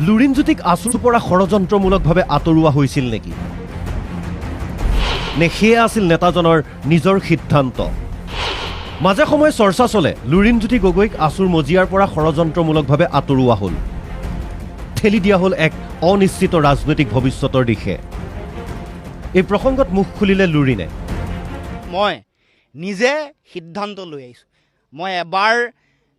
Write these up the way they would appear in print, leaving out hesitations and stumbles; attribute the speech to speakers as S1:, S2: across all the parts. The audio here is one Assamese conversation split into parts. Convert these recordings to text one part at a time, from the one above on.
S1: লুৰিণজ্যোতিক আছুৰ পৰা ষড়যন্ত্ৰমূলকভাৱে আঁতৰোৱা হৈছিল নেকি নে সেয়া আছিল নেতাজনৰ নিজৰ সিদ্ধান্ত মাজে সময়ে চৰ্চা চলে লুৰিণজ্যোতি গগৈক আছুৰ মজিয়াৰ পৰা ষড়যন্ত্ৰমূলকভাৱে আঁতৰোৱা হ'ল ঠেলি দিয়া হ'ল এক অনিশ্চিত ৰাজনৈতিক ভৱিষ্যতৰ দিশে এই প্ৰসংগত মুখ খুলিলে লুৰিণে
S2: মই নিজে সিদ্ধান্ত লৈ আহিছোঁ মই এবাৰ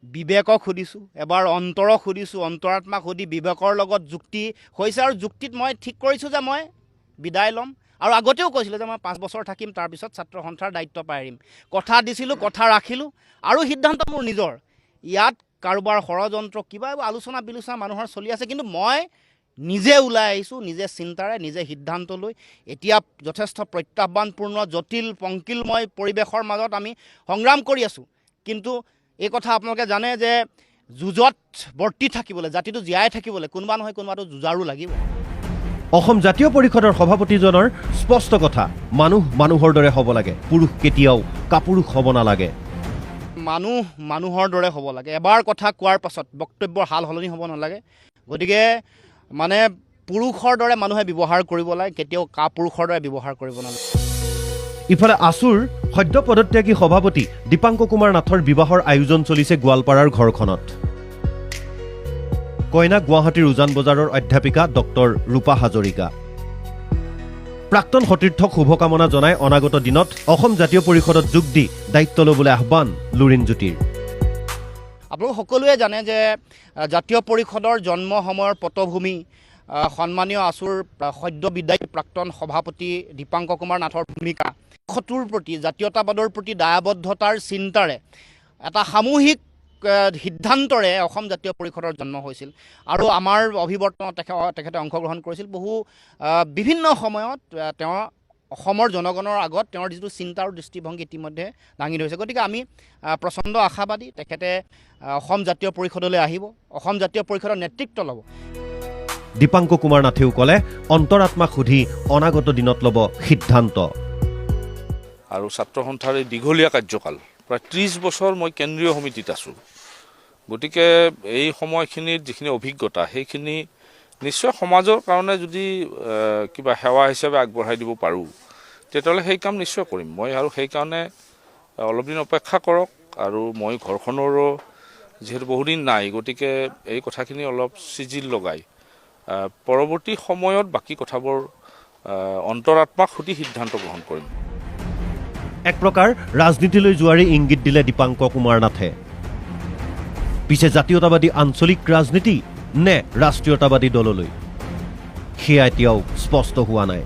S2: বিবেকক সুধিছোঁ এবাৰ অন্তৰক সুধিছোঁ অন্তৰাত্মাক সুধি বিবেকৰ লগত যুক্তি হৈছে আৰু যুক্তিত মই ঠিক কৰিছোঁ যে মই বিদায় ল'ম আৰু আগতেও কৈছিলোঁ যে মই 5 বছৰ থাকিম তাৰপিছত ছাত্ৰ সন্থাৰ দায়িত্ব পাৰিম কথা দিছিলোঁ কথা ৰাখিলোঁ আৰু সিদ্ধান্ত মোৰ নিজৰ ইয়াত কাৰোবাৰ ষড়যন্ত্ৰ কিবা আলোচনা বিলোচনা মানুহৰ চলি আছে কিন্তু মই নিজে ওলাই আহিছোঁ নিজে চিন্তাৰে নিজে সিদ্ধান্ত লৈ এতিয়া যথেষ্ট প্ৰত্যাহ্বানপূৰ্ণ জটিল পংকিলময় পৰিৱেশৰ মাজত আমি সংগ্ৰাম কৰি আছোঁ কিন্তু এই কথা আপোনালোকে জানে যে যুঁজত বৰ্তি থাকিবলৈ জাতিটো জীয়াই থাকিবলৈ কোনোবা নহয় কোনোবাটো যুঁজাৰু লাগিব
S1: অসম জাতীয় পৰিষদৰ সভাপতিজনৰ স্পষ্ট কথা মানুহ মানুহৰ দৰে হ'ব লাগে পুৰুষ কেতিয়াও কাপুৰুষ হ'ব নালাগে
S2: মানুহ মানুহৰ দৰে হ'ব লাগে এবাৰ কথা কোৱাৰ পাছত বক্তব্যৰ হাল সলনি হ'ব নালাগে গতিকে মানে পুৰুষৰ দৰে মানুহে ব্যৱহাৰ কৰিব লাগে কেতিয়াও কাপুৰুষৰ দৰে ব্যৱহাৰ কৰিব নালাগে
S1: ইফালে আছুৰ সদ্য পদত্যাগী সভাপতি দীপাংক কুমাৰ নাথৰ বিবাহৰ আয়োজন চলিছে গোৱালপাৰাৰ ঘৰখনত কইনা গুৱাহাটীৰ উজান বজাৰৰ অধ্যাপিকা ডক্টৰ ৰূপা হাজৰিকা প্ৰাক্তন সতীৰ্থক শুভকামনা জনাই অনাগত দিনত অসম জাতীয় পৰিষদত যোগ দি দায়িত্ব ল'বলৈ আহ্বান লুৰিণজ্যোতিৰ
S2: আপোনালোক সকলোৱে জানে যে জাতীয় পৰিষদৰ জন্ম সময়ৰ পটভূমি সন্মানীয় আছুৰ সদ্য বিদায়ী প্ৰাক্তন সভাপতি দীপাংক কুমাৰ নাথৰ ভূমিকা দেশটোৰ প্ৰতি জাতীয়তাবাদৰ প্ৰতি দায়বদ্ধতাৰ চিন্তাৰে এটা সামূহিক সিদ্ধান্তৰে অসম জাতীয় পৰিষদৰ জন্ম হৈছিল আৰু আমাৰ অভিৱৰ্তনত তেখেতে অংশগ্ৰহণ কৰিছিল বহু বিভিন্ন সময়ত তেওঁ অসমৰ জনগণৰ আগত তেওঁৰ যিটো চিন্তা আৰু দৃষ্টিভংগী ইতিমধ্যে দাঙি ধৰিছে গতিকে আমি প্ৰচণ্ড আশাবাদী তেখেতে অসম জাতীয় পৰিষদলৈ আহিব অসম জাতীয় পৰিষদৰ নেতৃত্ব ল'ব
S1: দীপাংক কুমাৰ নাথেও ক'লে অন্তৰাত্মাক সুধি অনাগত দিনত ল'ব সিদ্ধান্ত
S3: আৰু ছাত্ৰ সন্থাৰ এই দীঘলীয়া কাৰ্যকাল প্ৰায় 30 বছৰ মই কেন্দ্ৰীয় সমিতিত আছোঁ গতিকে এই সময়খিনিৰ যিখিনি অভিজ্ঞতা সেইখিনি নিশ্চয় সমাজৰ কাৰণে যদি কিবা সেৱা হিচাপে আগবঢ়াই দিব পাৰোঁ তেতিয়াহ'লে সেই কাম নিশ্চয় কৰিম মই আৰু সেইকাৰণে অলপ দিন অপেক্ষা কৰক আৰু মই ঘৰখনৰো যিহেতু বহুদিন নাই গতিকে এই কথাখিনি অলপ চিজিল লগাই পৰৱৰ্তী সময়ত বাকী কথাবোৰ অন্তৰাত্মাক সুধি সিদ্ধান্ত গ্ৰহণ কৰিম
S1: এক প্ৰকাৰ ৰাজনীতিলৈ যোৱাৰে ইংগিত দিলে দীপাংক কুমাৰ নাথে পিছে জাতীয়তাবাদী আঞ্চলিক ৰাজনীতি নে ৰাষ্ট্ৰীয়তাবাদী দললৈ সেয়া এতিয়াও স্পষ্ট হোৱা নাই